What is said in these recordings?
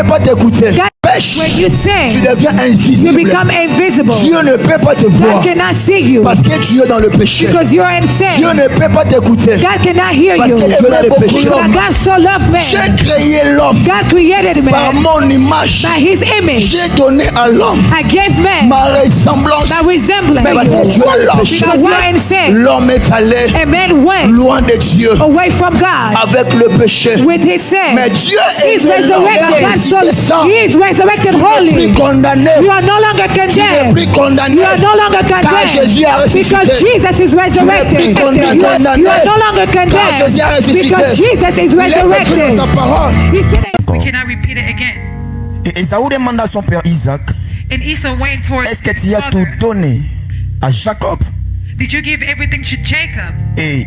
peut pas t'écouter. Pêche, when you tu sin, deviens you invisible. become invisible. Dieu ne peut pas te voir God cannot see you parce que tu es dans le péché. because you're in Dieu sin. ne peut pas t'écouter God cannot hear parce you. que tu es dans le péché. But God so loved man. J'ai créé l'homme God created par man mon image. by his image. J'ai donné à l'homme I gave man ma ressemblance. by resemblance. Mais parce que tu es dans le péché, Because you're in sin. l'homme est allé And man went loin de Dieu away from God avec le péché. with his sin. Mais Dieu est He's resurrected. God so, he is resurrected plus holy. condamné. You are no longer Tu n'es condemned. plus condamné. You are no longer Car Jésus a condemned ressuscité. because Jesus is resurrected. Tu n'es plus condamné. You are no longer Car Jésus a condemned ressuscité. because Jesus is Il est écrit resurrected. dans sa parole. He said, We cannot repeat it again. Et Ésaü demanda à son père Isaac, And Esau went towards est-ce que his tu as tout father. donné à Jacob? Did you give everything to Jacob? Et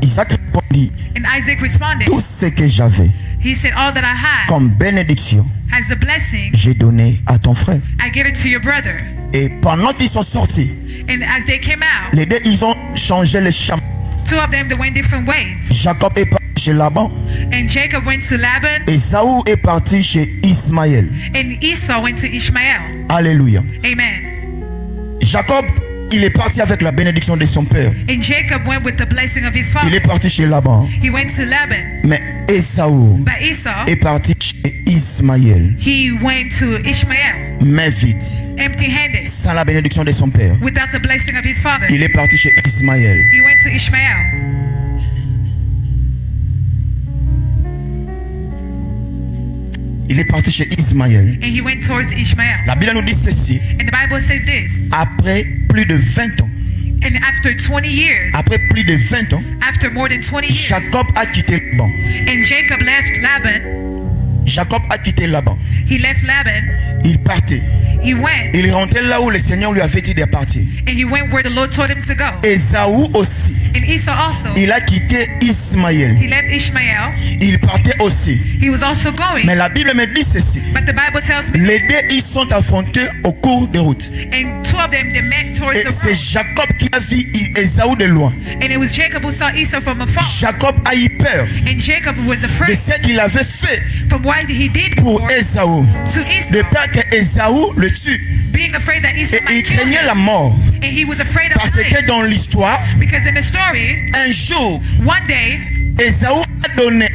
Isaac répondit, And Isaac responded. tout ce que j'avais He said, all that I had comme bénédiction, as a blessing, j'ai donné à ton frère. I give it to your brother. Et pendant qu'ils sont sortis, And as they came out, les deux, ils ont changé les chemins. two of them they went different ways. Jacob est parti chez Laban. And Jacob went to Laban, Ésaü est parti chez Ismaël. and Esau went to Ishmael. Alléluia. Amen. Jacob, il est parti avec la bénédiction de son père. And Jacob went with the blessing of his Il father. est parti chez Laban. He went to Laban. Mais Ésaü But Esau, est parti chez Ismaël. he went to Ishmael, Mais vite, empty-handed, sans la bénédiction de son père. without the blessing of his father. Il est parti chez Ismaël. He went to Ishmael. Il est parti chez Ismaël. And he went towards Ishmael. La Bible nous dit ceci. And the Bible says this. Après plus de 20 ans, And after 20 years, après plus de 20 ans, after more than 20 years, Jacob a quitté Laban. and Jacob left Laban. Jacob a quitté Laban. He left Laban. Il partait. He went. Il rentrait là où le Seigneur lui avait dit de partir. And he went where the Lord told him to go. Ésaü aussi. And Esau also. Il a quitté Ismaël. He left Ishmael. Il partait aussi. He was also going. Mais la Bible me dit ceci. But the Bible tells me. Les deux, ils sont affrontés au cours de route. And two of them, they met towards Et the c'est road. Jacob qui a vu Ésaü de loin. And it was Jacob who saw Esau from afar. Jacob a eu peur And Jacob was de afraid ce qu'il avait fait from what he did pour before Ésaü. to De Esau. peur que Ésaü le tue. Being afraid that Esau Et il might kill craignait la him. mort. And he was afraid of Parce dying. que dans l'histoire, Because in the story, un jour, one day, Ésaü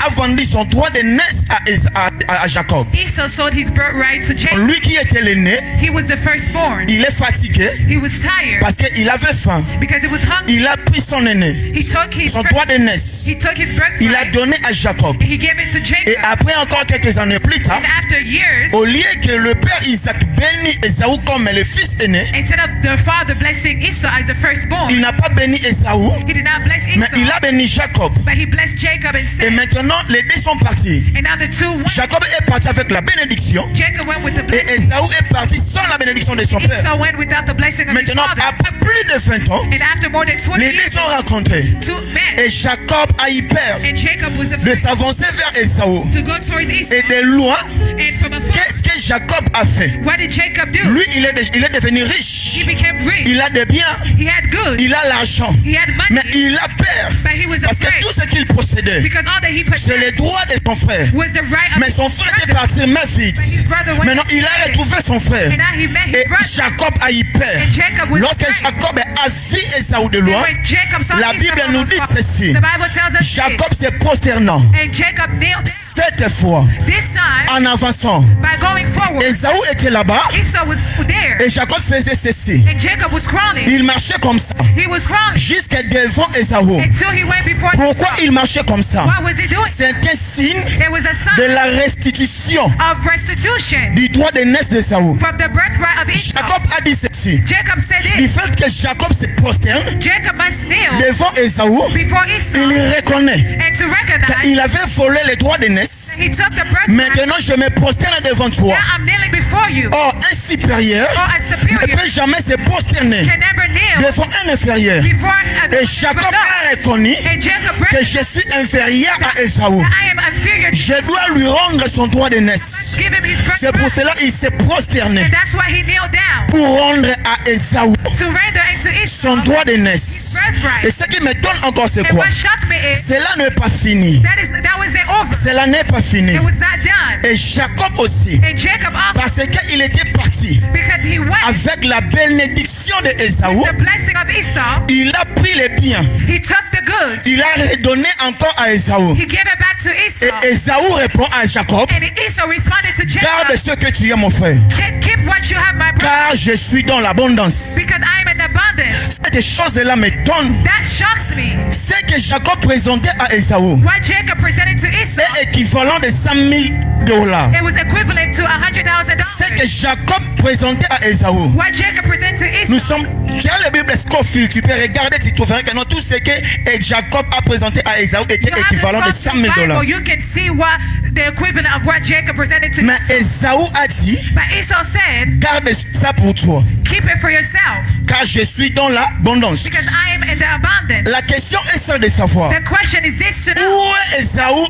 a vendu son droit de naissance à Jacob. Esau sold his birthright to Jacob. Lui qui était l'aîné, He was the firstborn. il est fatigué He was tired parce qu'il avait faim. because he was hungry. Il a pris son aîné, He took his son droit de naissance. he took his Il a birthright donné à Jacob. and he gave it to Et Jacob. après encore quelques années plus tard, And after years, au lieu que le père Isaac bénisse Ésaü comme le fils aîné, instead of the father blessing Esau as the firstborn, il n'a pas béni Ésaü, he did not bless mais il Esau, a béni Jacob. but he blessed Jacob and Et said, maintenant, les deux sont partis. and now the two went. Jacob est parti avec la bénédiction Jacob went with the et blessing. Ésaü est parti sans la bénédiction de son père. Esau went without the blessing of his Maintenant, father. après plus de 20 ans, And after more than 20 les deux years, sont rencontrés. two men. Et Jacob a eu peur And Jacob was de afraid s'avancer vers Ésaü. to go towards Esau. Et de loin, And from afar, qu'est-ce que Jacob a fait? what did Jacob do? Lui, il est devenu He riche. became rich. Il a des biens, He had goods. il a l'argent. He had Mais money. il a peur But he was parce que afraid tout ce qu'il possédait, because all that he c'est le possessed droit de son frère. was the right of Mais his son frère est brother. parti main vide. But his brother went Maintenant, il a empty-handed. retrouvé son frère. And now he met his Et brother. Jacob a eu peur. And Jacob was Lorsque afraid. Jacob a vu Ésaü de And loin, when Jacob saw la Esau Bible from nous dit afar, ceci. the Bible tells us Jacob this. se prosternant And Jacob knelt down. cette fois This time, en avançant. by going forward, Ésaü était là-bas Esau was there. et Jacob faisait ceci. And Jacob was crawling. Il marchait comme ça He was crawling jusqu'à devant Ésaü. until he went before Pourquoi Esau. il marchait comme ça? What was he doing? C'est un signe It was a de sign la restitution of restitution du droit de naissance d'Ésaü. from the birthright of Esau. Jacob a dit ceci. Jacob said Du this. fait que Jacob se prosterne Jacob must kneel devant Ésaü, before Esau il reconnaît and to recognize qu'il avait volé les droits de naissance. he took the birthright. Maintenant, je me prosterne devant toi. Now I'm kneeling before you. Or, un supérieur Or a ne superior peut jamais se prosterner can never kneel devant un inférieur. before a Et Jacob a reconnu And Jacob que recognized je suis inférieur à Ésaü. that I am inferior to Je dois lui rendre son droit de naissance. give him his C'est pour birthright. cela qu'il s'est prosterné And that's why he kneeled down pour rendre à Ésaü to render into son Esau droit de his naissance. birthright. Et ce qui m'étonne encore, c'est And quoi? what shocked me is Cela n'est pas fini. that was the over. Cela n'est pas fini. It was not done. Et Jacob aussi. And Jacob also, Parce qu'il était parti because he went avec la bénédiction de Ésaü, the blessing of Esau, il a pris les biens. he took the goods. Il a redonné encore à Ésaü. He gave it back to Et Esau. Ésaü répond à Jacob, And Esau responded to garde Jacob, ce que tu as, mon frère, keep what you have, my brother, car je suis dans l'abondance. because I am in abundance. Cette chose-là m'étonne. That shocks me. Ce que Jacob présentait à Ésaü What Jacob presented to Esau, est équivalent de $100,000. it was equivalent to Ce que $100,000. Jacob présentait à Ésaü. What Jacob presented to Nous Esau, sommes, tu as la Bible Scofield, tu peux regarder, tu trouveras que non, tout ce que Jacob a présenté à Ésaü était you have équivalent de the Bible, $100,000. you can see what the equivalent of what Jacob presented to Mais Esau. Ésaü a dit, But Esau said, garde ça pour toi, keep it for yourself, car je suis dans l'abondance. because I am in the abundance. La question est celle de savoir, The question is this to know, où Ésaü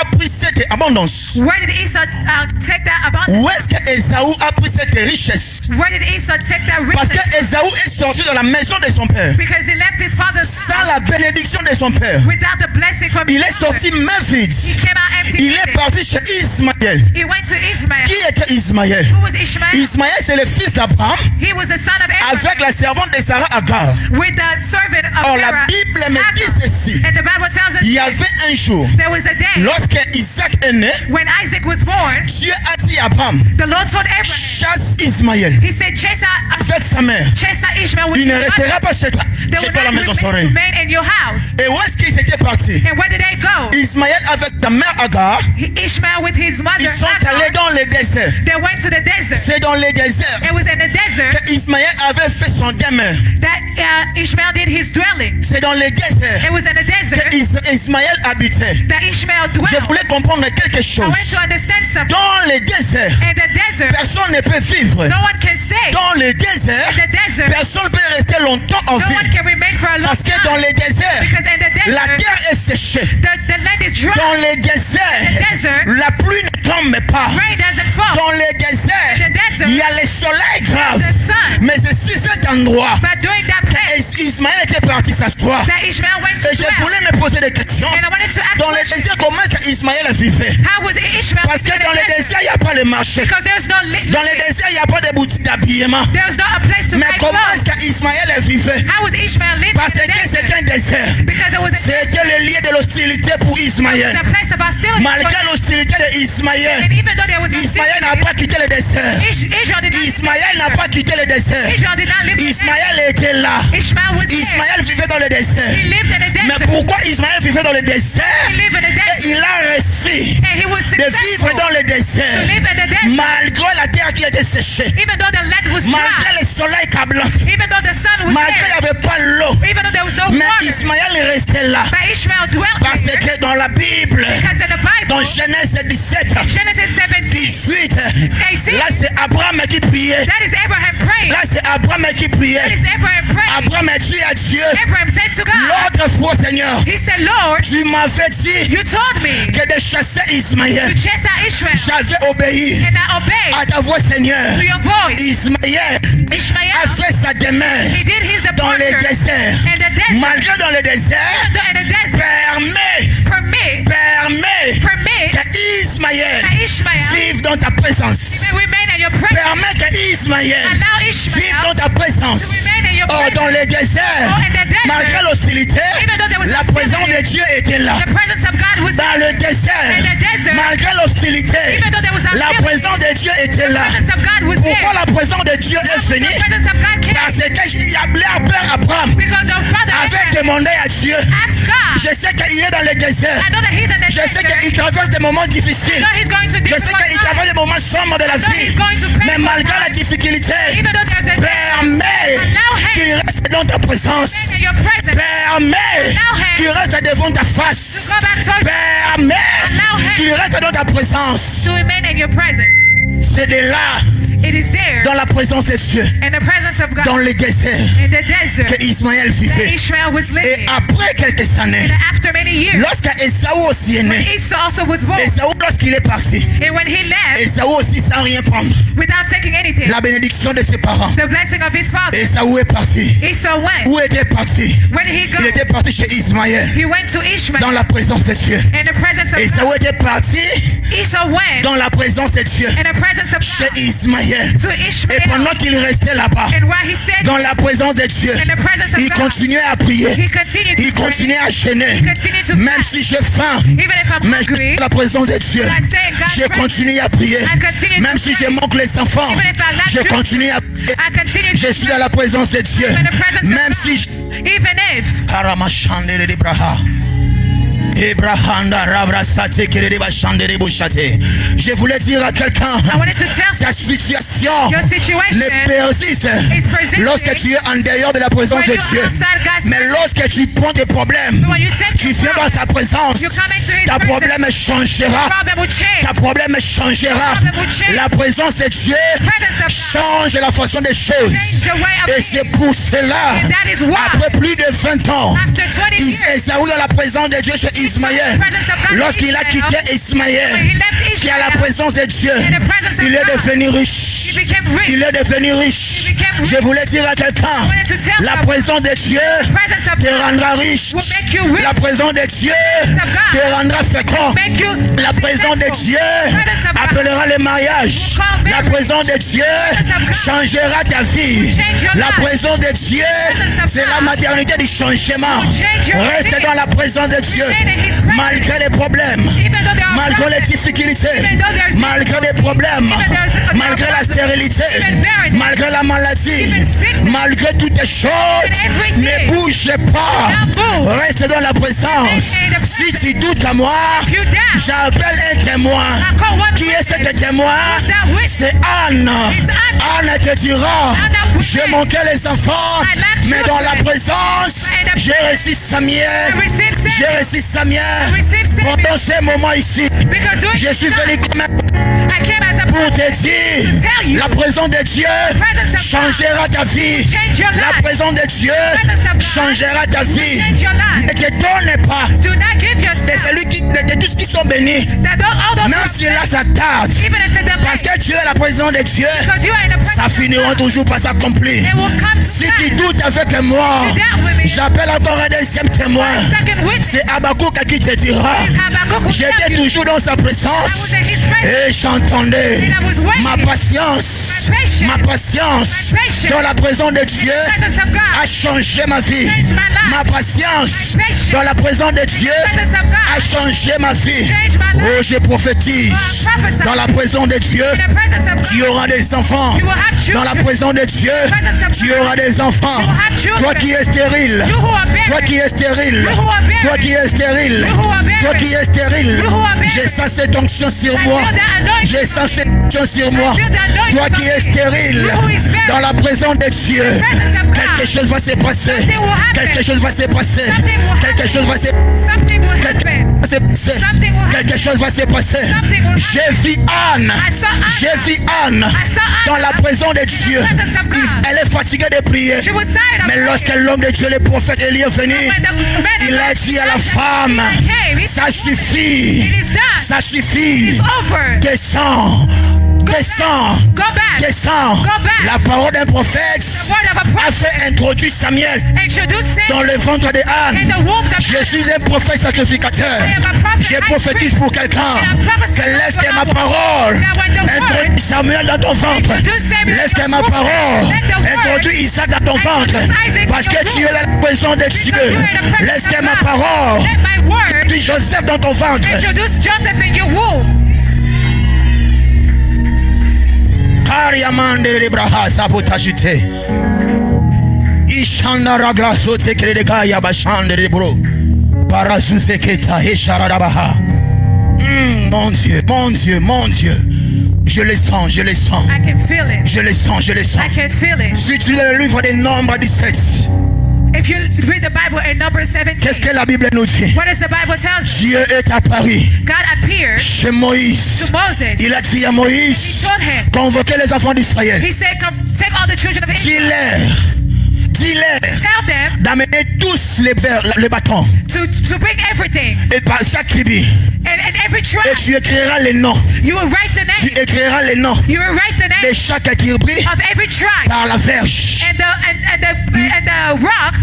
a pris cette abondance? where did Esau take that abundance? Où est-ce que Ésaü a pris cette richesse? Where did Esau take that Parce que riches? Ésaü est sorti de la maison de son père, Because he left his father's sans house la bénédiction de son père. without the blessing from Il his est father. sorti main vide. He came out Il est empty-handed. parti chez Ismaël. He went to Ishmael. Qui était Ismaël? Who was Ishmael? Ismaël, c'est le fils d'Abraham He was the son of avec Abraham la servante de Sarah Agar. with the servant of Or, la Sarah. Bible me dit Hagar. ceci. And the Bible tells us Il y avait un jour, there was a day lorsque Isaac est né, when Isaac was born. Dieu a dit à Abraham, The Lord told Abraham, chasse Ismaël he said, chase out avec sa mère. Ishmael with Il ne his restera mother. pas chez toi, They chez would toi à la not maison soirée. remain in your house. Et où est-ce qu'ils étaient partis? And where did they go? Ismaël avec ta mère Agar, Ishmael with his mother ils sont Hagar, allés dans le désert. they went to the desert. C'est dans le désert It was in the desert que Ismaël avait fait son demeure. that Ishmael did his dwelling. C'est dans le désert It was in the desert que Ismaël habitait. that Ishmael Je dwelled. voulais comprendre quelque I chose. went to understand something. Dans le désert, In the desert, personne ne peut vivre. no one can stay. Dans le désert, In the desert, personne ne peut rester longtemps en no one vie. can remain for a long Parce que dans time. le désert, Because in the la desert, terre est séchée. the land is dry. Dans le désert, the desert, la pluie ne tombe pas. Rain doesn't fall. Dans le désert, In the desert, il y a le soleil grave. the sun. Mais c'est sur cet endroit But during that place que Ismaël était parti s'asseoir. that Ishmael went Et to je dwell, voulais me poser des questions. and I wanted to ask Dans le questions. désert, comment est-ce qu'Ismaël vivait? How was Ishmael Parce que in the dans le desert? désert, il n'y a pas de marché. Because there's no Dans le désert, il n'y a pas de boutique d'habillement. there's not a place to Mais buy comment est-ce clothes. qu'Ismaël vivait? How was Ishmael living Parce in the que desert? c'était un désert. Because it was C'était le lieu de l'hostilité pour Ismaël. a place of hostility. Malgré l'hostilité d'Ismaël, And even though there was Ismaël n'a pas quitté le désert. Israel did not live in Ismaël the n'a desert. pas quitté le désert. Israel did not live in the desert. Ismaël était là. Ishmael was there. Ismaël vivait dans le He désert. lived in the Mais desert. pourquoi Ismaël vivait dans le désert? He lived in the Et desert. il a réussi And he was de vivre successful dans le to désert. live in the desert. Malgré la terre qui était séchée. Even though the land was Malgré dry. le soleil cablant. Even though the sun was Malgré il n'y there. avait pas l'eau. Even though there was no Mais water. Ismaël est resté là. But Ishmael dwelt Parce there. que dans la Bible, Because in the Bible, dans Genèse 17, Genesis 17, 18, 18, là c'est Abraham qui priait. that is Abraham praying. Là c'est Abraham qui That priait. is Abraham praying. Abraham a dit à Dieu, Abraham said to God, l'autre fois Seigneur, he said, Lord, tu m'avais dit you told me que de chasser Ismaël. to chase out Ishmael. J'avais obéi And I obeyed à ta voix Seigneur. to your voice. Ismaël a Ishmael, fait sa demeure he did his dans le departure désert. in the desert. Malgré dans le désert, In the desert, permet permit que Ismaël that Ishmael vive dans ta présence. may remain in your presence. Permet que Ismaël Allow vive Ishmael dans ta présence. to remain in your Oh, dans presence. le désert, Oh, in the desert, malgré l'hostilité, even though there was la hostility, présence de Dieu était là. The presence of God was Dans there. le désert, In the desert, malgré l'hostilité, even though there was la hostility, présence de Dieu était là. The presence of God was Pourquoi there. la présence de Dieu est venue? The presence of God came Parce qu'il y a Père Abraham because our father avait Abraham demandé à Dieu. asked God. Je sais qu'il est dans le désert. I know that he's in the Je sais desert. qu'il traverse des moments I difficiles. know he's going to Je sais qu'il traverse des moments sombres de la know vie. he's going to pray Mais for malgré time. la difficulté, Even though there's a permets Allow him. qu'il reste dans ta présence. in your presence, Permets Allow him. qu'il reste devant ta face. go back to Permets Allow him. qu'il reste dans ta présence. to remain in your presence. C'est de là, It is there dans la présence de Dieu, in the presence of God dans le désert, in the desert que Ismaël that vivait. Ishmael was Et living. après quelques années, And after many years, lorsque Esaü aussi est né, Esau also was born. Esaü, lorsqu'il est parti, And when he left, Esaü aussi sans rien prendre. without taking anything. la bénédiction de ses parents. The blessing of his father. Esaü est parti. Esau went. Où était parti? Where did he go? Il était parti chez Ismaël, He went to Ishmael dans la présence de Dieu. in the presence of Esaü God. était parti Esau went dans la présence de Dieu, in the presence of chez God Ismaël. to Et Ishmael. pendant qu'il restait là-bas, And while he stayed dans la présence de Dieu, in the presence of il God, continuait à prier. he continued Il to pray. continuait à gêner. He continued to Même fast. si j'ai faim, Even if I'm mais je suis hungry, dans la présence de Dieu, but I stay in God's je presence. continue à prier. I continue Même to si pray. je manque les enfants, Even if I lack je children, continue à prier. I continue Je to suis pray. dans la présence de Dieu. I'm in the presence of Même God. si je... Even if Karamachandere de Braha. Ebrahanda Rabrasate Kereba Chandere Bouchate. Je voulais dire à quelqu'un, I wanted to tell ta someone, situation your situation ne persiste is persisting lorsque tu es en dehors de la présence when de you're Dieu. outside God's Mais lorsque tu prends des problèmes, when you take tu your viens dans sa présence, you come into his ta presence, problème changera. problem will change. Ta problème changera. La présence de Dieu change la façon des choses. Change the way of Et being. c'est pour cela, And that is why, après plus de 20 ans, after 20 years, Esaü dans la présence de Dieu chez Ismaël, lorsqu'il a quitté Ismaël, when he left qui est à la Ishmael, présence de Dieu, in the presence of il est God, devenu he riche. became rich. Il est devenu riche. He became rich. Je voulais dire à quelqu'un, I wanted to tell la someone, présence de Dieu the presence of te God rendra riche. will make you rich. La présence de Dieu of God te rendra fécond. make you La présence de successful. Dieu Presence of God appellera le mariage. will call La marriage. présence de Dieu Presence of God changera ta vie. will change your La life. présence de Dieu, Presence of c'est God la maternité du changement. will change your Reste life. dans la présence de Dieu. Remain in His presence. Malgré les problèmes, Even though there are malgré les problems, difficultés, even though there's malgré les problèmes, even there's malgré la stérilité, even barrenness, malgré la maladie, even sickness, malgré toutes les choses, even everything, ne bouge pas. don't move. Reste dans la présence. Remain in the Si presence. tu doutes à moi, If you doubt, j'appelle un témoin. I call one Qui est witness. cet témoin? Who's that witness? C'est Anne. It's Anne. Anne te dira, Anna will j'ai say, manqué les enfants, I lack mais dans la children. présence, In the j'ai reçu Samuel. I received Samuel. J'ai reçu Samuel. I received Samuel. Pendant ces moments ici, Because during je this suis time, venu comme un I came as a pour te prophet dire, tell you, la présence de Dieu presence of changera ta vie. change your La life. présence de Dieu Presence of God changera ta vie. change your life. Ne te donne pas Do not give de yourself celui de tous qui sont bénis. that don't all those Même si là ça tarde, even if it's parce delayed, que tu es la présence de Dieu, because you are in the presence ça of finira God, toujours par s'accomplir. it will come to Si tu pass. doutes avec moi, You doubt with me. j'appelle encore un deuxième témoin. Second witness C'est Habakkuk qui te dira, is Habakkuk who tell j'étais you, toujours dans sa I was présence in his presence et j'entendais and I was waiting. ma patience, My patience. ma patience My patience. dans la présence de In Dieu the presence of God a changé ma vie. Change my life. Ma patience My patience. dans la présence de Dieu In the presence of God a changé ma vie. Change my life. Oh, je prophétise Oh, I prophesy. dans la présence de Dieu. in the presence of Tu God. auras des enfants. You will have children. Dans la présence de Dieu, presence of tu God. auras des enfants. You will have children. Toi qui es stérile, You who are barren. toi qui es stérile, You who are barren. toi qui es stérile, You who are barren. toi qui es stérile, You who are barren. j'ai sens cette onction sur I moi. feel that anointing J'ai from sens me. cette onction sur moi. feel that anointing Toi qui from es me. stérile, You who is barren. dans la présence de Dieu, presence of God. quelque chose va se passer. Something will happen. Quelque chose va se passer. Something will Quelque happen. chose va se Something will happen. Something will happen. Quelque chose va se passer. Something will happen. J'ai vu Anne. I saw Anna. J'ai vu Anne I saw Anna. dans la présence de Dieu. presence of God. Elle est fatiguée de prier. She was tired of Mais praying. lorsque l'homme de Dieu, le prophète Élie est venu, When the man of il a God dit à la said, femme, "He came, he ça said, suffit. It is done. Ça suffit. It's over. Descends. Descends. Go back. Descends. Go back. La parole d'un prophète The word of a a prophet fait introduire Samuel introduced dans Samuel le ventre de in Anne. the wombs of Je suis un prophète sacrificateur. I am a prophet, Je high prophétise priest. pour quelqu'un And I prophesy que laisse for que ma our parole that when the word introduise Samuel dans ton ventre. introduce Samuel Laisse in que your ma womb, parole let the word introduise Isaac dans ton ventre. introduce Isaac in Parce que your tu es la présence de Dieu. you are in the presence Laisse of que ma God. parole Let my word introduise Joseph dans ton ventre. introduce Joseph in your womb. Kariamande de braha sabotajite. Ishanda ragla sote kere de kaya bashande de bro. Parazuze keta hesharadabaha. Mon Dieu, mon Dieu, mon Dieu. Je le sens, je le sens. I can feel it. Je le sens, je le sens. I can feel it. Si tu lis le livre des Nombres 17, If you read the Bible in Numbers 17, qu'est-ce que la Bible nous dit? what does the Bible tell us? Dieu est apparu God appeared chez Moïse. to Moses. Il a dit à Moïse, He told him, convoquez les enfants d'Israël. he said, "Come, take all the children of Israel. Dis-leur Tell them d'amener tous les bâtons. to bring everything Et par chaque tribu. and every tribe. Et tu écriras les noms. You will write the Tu name. écriras les noms You will write the de chaque tribu of every tribe, par la verge. and the rock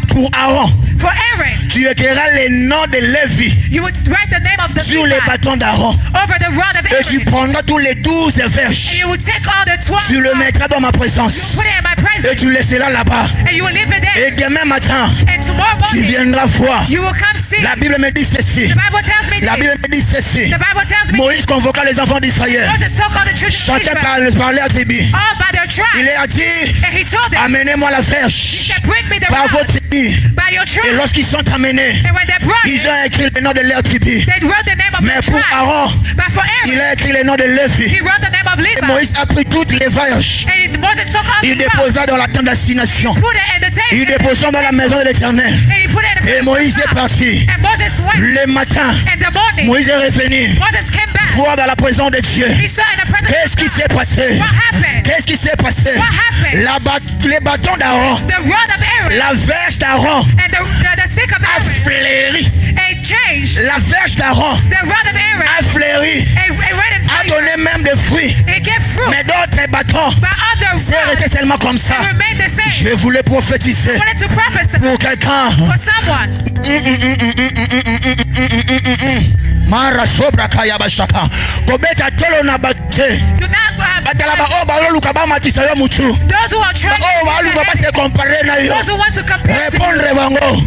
Pour Aaron, for Aaron. tu écriras les noms de Lévi You would write the name of the sur les Levite bâtons d'Aaron. over the rod of Et tu Aaron. prendras tous les 12 And verges. you would take all the 12 Tu le rods, mettras dans ma présence. put it in my Et presence, tu le laisseras là-bas. and you will leave it there. Et demain matin, And tomorrow tu morning, viendras voir. you will come see. La Bible me dit ceci. The Bible tells me La this. Bible me dit ceci. The Bible tells me Moïse convoqua les enfants d'Israël. Moses told all the children of Chacun Israel, parlait à tribu. all by their Il tribe, leur a dit, and he told them, amenez-moi la he verge said, bring me the par vos rod tribus. by your Et tribe. lorsqu'ils sont amenés, And when they brought ils it, ont écrit le nom de leur tribu. they wrote the name of Mais their pour tribe. Aaron, But for il Aaron, a écrit le nom de he Lévi. wrote the name of Et Levi. Moïse a pris toutes les verges. And Moses took all Il the rods, déposa dans la tente d'assignation. put it in the table, Il déposa dans la maison de l'Éternel. and he put it in the Et Moïse est parti. And Moses went. Le matin, In the morning, Moïse est revenu Moses came back. voir dans la présence de Dieu. He saw in the presence Qu'est-ce qui s'est passé? what happened. Qu'est-ce qui s'est passé? What happened? Les bâtons d'Aaron, The rod of Aaron la verge d'Aaron and the stick of a Aaron, fleuri. it changed. La verge d'Aaron The rod of Aaron, a fleuri, it ran in a flavor. donné même des fruits. It gave fruit. Mais d'autres bâtons, But other c'est resté rods seulement comme ça. remained the same. Je voulais prophétiser I wanted to prophesy pour quelqu'un. for someone. Mara sobra kaya bashaka. Kobeta tolo na bate. Do not Batala ba o ba loluka ba matisa yo mutu. those who are trying Oh ba luka ba se compare na yo. those who want to compare to Répondre bango.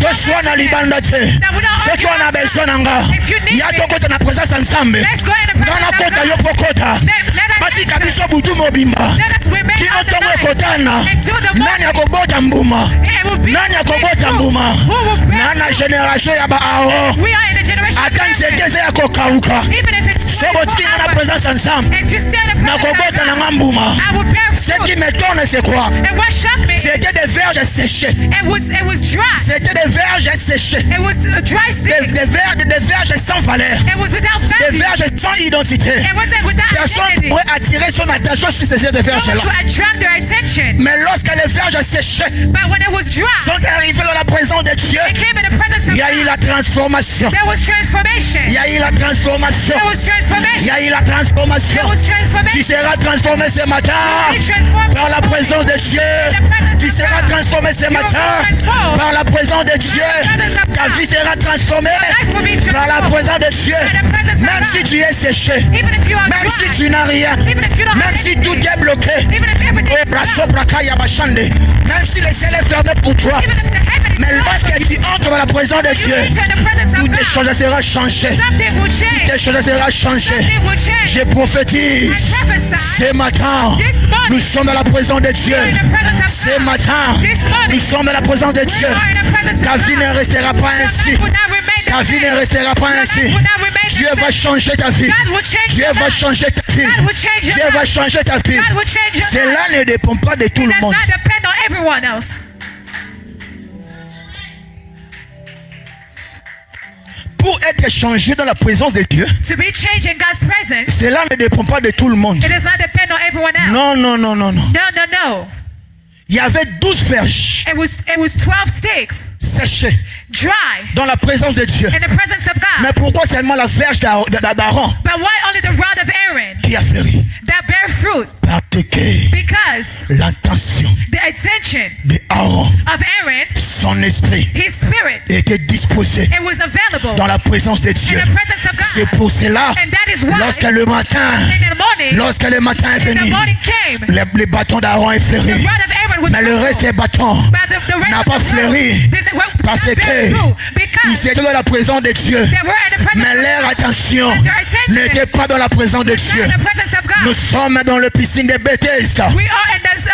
Toswa na libanda te. Soki wana beso nanga. Ya tokota na presence ensemble. let's go in the Ngana presence kota of yo God. pokota. Let us Bati enter. kabiso butu mobimba. Let us remain Kino on the tomo night ekotana. until the Nani morning. akobota mbuma? It will be Nani akobota fruit. mbuma? Who will bear Nana fruit? generation ya ba ao. We are in the generation of Ata Aaron. nsekeze ya kokauka. Even if it's Sobo 24 tika na hours, presence ensemble. if you stay in the Na presence of kobota na God, ngambuma. I will bear Ce qui fruit. m'étonne, c'est quoi? And what shocked me, C'était des verges séchées. it was dry. C'était des verges séchées. It was a dry seed. Des verges sans valeur. It was without Des value. verges sans identité. It wasn't without Personne ne identity. pourrait attirer son attention sur ces No verges-là. one to attract their attention. Mais lorsque les verges séchées But when it was dry, sont arrivées dans la présence de Dieu, it came in the presence of il y a eu God. la transformation. There was transformation. Il y a eu la transformation. There was Il transformation. y a eu la transformation. There was Tu transformation. seras transformé ce matin Be transformed par la présence de Dieu. Tu seras transformé ce matin par la présence de Dieu. Ta vie sera transformée par la présence de Dieu. Même si tu es séché, Even if you are même si dry, tu n'as rien, even if you don't même have si tout anything, est bloqué, even if everything oh, is dry, brasobraka yabashande. Même si les cieux est fermé pour toi, even if the heaven is mais closed, lorsque tu entres dans la présence de you Dieu, enter in the presence of toutes les God, choses seront changées. something will change. Toutes les choses seront changées. Something will change. Je prophétise. I prophesy Ce matin, this morning, nous sommes dans la présence de Dieu. in the presence of Ce God. matin, This nous morning, sommes dans la présence de we Dieu. are in the presence Ta of vie God. ne restera pas Your ainsi. life will not remain Ta the vie ne same. restera pas Your ainsi. life will not remain Dieu the va same. changer ta vie. God will change Dieu your va life. changer ta vie. God will change your Dieu va life. changer ta vie. God will change your life. Cela ne dépend pas de tout It le does monde. not depend on everyone else. Pour être changé dans la présence de Dieu, To be changed in God's presence, cela ne dépend pas de tout le monde. it does not depend on everyone else. Non, non, non, non, non. No. Il y avait 12 verges It was 12 sticks, séchées dry, dans la présence de Dieu. in the presence of God. Mais pourquoi seulement la verge d'Aaron But why only the rod of Aaron qui a fleuri? that bear fruit? Parce que Because l'intention the attention d'Aaron, of Aaron, son esprit, his spirit, était disposé it was available dans la présence de Dieu. in the presence of C'est God. pour cela, And that is why lorsque le matin in the morning, est when the venu, morning came, les bâtons d'Aaron est the fleuri. rod of Aaron was Mais le reste des bâtons but the rest n'a of pas the fleuri rod didn't parce not bear que fruit ils because étaient dans la présence de Dieu. they were in the presence Mais of leur God. attention Their attention n'était pas dans la présence de Not Dieu. in the presence of God. Nous sommes dans le piscine de Bethesda. We are in this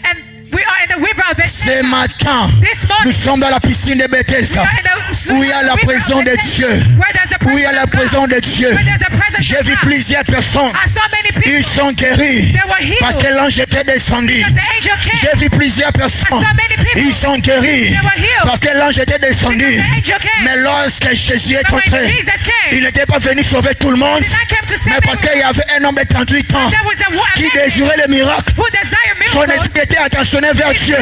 and we are in the river of Ce Bethesda. matin, This morning, nous sommes dans la piscine de we Bethesda. are in the Où il y a la river of présence de Bethesda, Dieu. where there's a Où il y a la presence of présence God. de Dieu. Where there's a presence J'ai of vu God. plusieurs personnes. I saw many people. Ils sont guéris They were healed. parce que l'ange était descendu. Because the angel came. J'ai vu plusieurs personnes. I saw many people. Ils sont guéris They were healed. parce que l'ange était descendu. Because the angel came. Mais lorsque Jésus est But when entré, Jesus came, il n'était pas venu sauver tout le monde, he did not come to mais save parce qu'il y avait un homme de 38 ans There was a qui man désirait le miracle, who desired qui Son esprit était attentionné vers Dieu.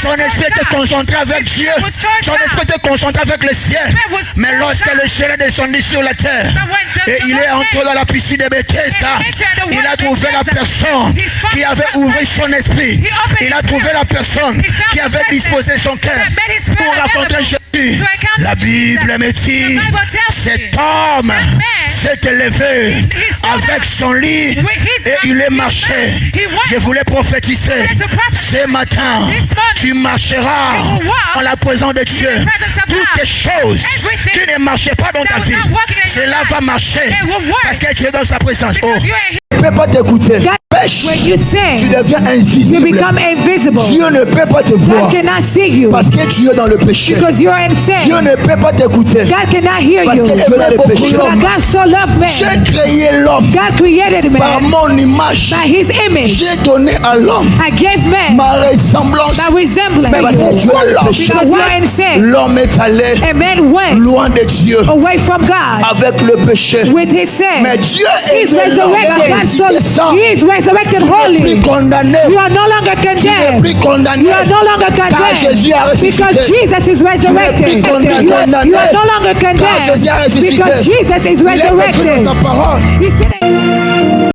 Son esprit était concentré avec Dieu. Son esprit était concentré avec le ciel. Mais lorsque le ciel est descendu sur la terre et il est entré dans la piscine de Bethesda, il a trouvé la personne qui avait ouvert son esprit. Il a trouvé la personne qui avait disposé son cœur pour rencontrer Jésus. La Bible me dit, cet homme s'est élevé avec son lit et il est marché. Je voulais prophétiser ce matin, tu marcheras en la présence de Dieu. Toutes les choses qui ne marchaient pas dans ta vie, cela va marcher parce que tu es dans sa présence. Oh. Ne peut pas t'écouter. Pêche, When you tu sin, deviens you invisible. become invisible. Dieu ne peut pas te voir God cannot see you parce que tu es dans le péché. because you're in Dieu sin. ne peut pas t'écouter God cannot hear parce you. que tu es dans le péché. But God so loved man. J'ai créé l'homme God created par man mon image. by his image. J'ai donné à l'homme I gave man ma ressemblance. by resemblance. Mais parce que tu es dans le péché, Because you're in sin. l'homme est allé And man went loin de Dieu away from God avec le péché. with his sin. Mais Dieu est He's resurrected. God so, he is resurrected holy. plus condamné. You are no longer Tu n'es condemned. plus condamné. You are no longer Car Jésus a condemned ressuscité. because Jesus is resurrected. condamné. You are no longer Car Jésus a condemned ressuscité. because Jesus is Il est écrit resurrected. dans sa parole. He said,